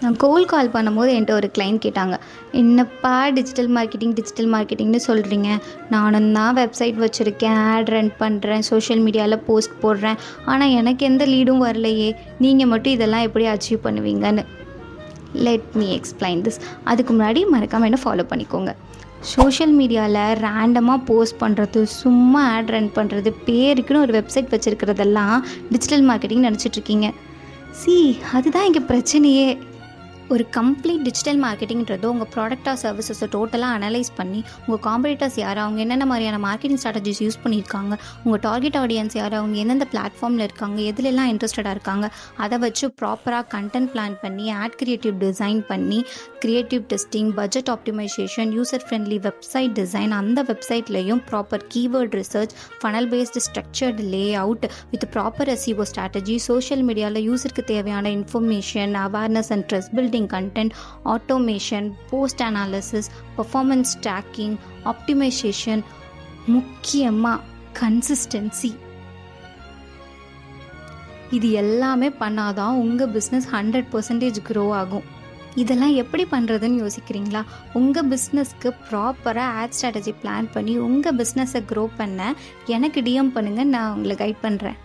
நான் கோல்ட் கால் பண்ணும்போது என்கிட்ட ஒரு கிளைண்ட் கேட்டாங்க, என்னப்பா டிஜிட்டல் மார்க்கெட்டிங்னு சொல்கிறீங்க, நானும் தான் வெப்சைட் வச்சுருக்கேன், ஆட் ரன் பண்ணுறேன், சோஷியல் மீடியாவில் போஸ்ட் போடுறேன், ஆனால் எனக்கு எந்த லீடும் வரலையே, நீங்கள் மட்டும் இதெல்லாம் எப்படி அச்சீவ் பண்ணுவீங்கன்னு. Let me explain this. அதுக்கு முன்னாடி மறக்காமல் என்ன ஃபாலோ பண்ணிக்கோங்க. சோஷியல் மீடியாவில் ரேண்டமாக போஸ்ட் பண்ணுறது, சும்மா ஆட் ரன் பண்ணுறது, பேருக்குன்னு ஒரு வெப்சைட் வச்சுருக்கிறதெல்லாம் டிஜிட்டல் மார்க்கெட்டிங் நினச்சிட்ருக்கீங்க. அதுதான் இங்கே பிரச்சனையே. ஒரு கம்ப்ளீட் டிஜிட்டல் மார்க்கெட்டிங்கிறது உங்கள் ப்ராடக்டாக சர்வீசஸை டோட்டலாக அனலைஸ் பண்ணி உங்கள் காம்படிட்டர்ஸ் யார், அவங்க என்னென்ன மாதிரியான மார்க்கெட்டிங் ஸ்ட்ராட்டஜிஸ் யூஸ் பண்ணியிருக்காங்க, உங்கள் டார்கெட் ஆடியன்ஸ் யார், அவங்க எந்தெந்த பிளாட்ஃபார்மில் இருக்காங்க, எதுலெல்லாம் இன்ட்ரெஸ்டடாக இருக்காங்க, அதை வச்சு ப்ராப்பராக கண்டென்ட் பிளான் பண்ணி ஆட் கிரியேட்டிவ் டிசைன் பண்ணி creative testing, budget optimization, user friendly website design, அந்த வெப்சைட்லேயும் proper keyword research, funnel based structured layout with proper SEO strategy, social மீடியாவில் யூஸருக்கு தேவையான information, awareness and trust building content, automation, post analysis, performance tracking, optimization, முக்கியமா consistency. இது எல்லாமே பண்ணாதான் உங்கள் பிஸ்னஸ் 100% க்ரோ ஆகும். இதெல்லாம் எப்படி பண்ணுறதுன்னு யோசிக்கிறீங்களா? உங்கள் பிஸ்னஸ்க்கு ப்ராப்பராக ஆட் ஸ்ட்ராட்டஜி பிளான் பண்ணி உங்கள் பிஸ்னஸை க்ரோ பண்ண எனக்கு DM பண்ணுங்கள், நான் உங்களை கைட் பண்ணுறேன்.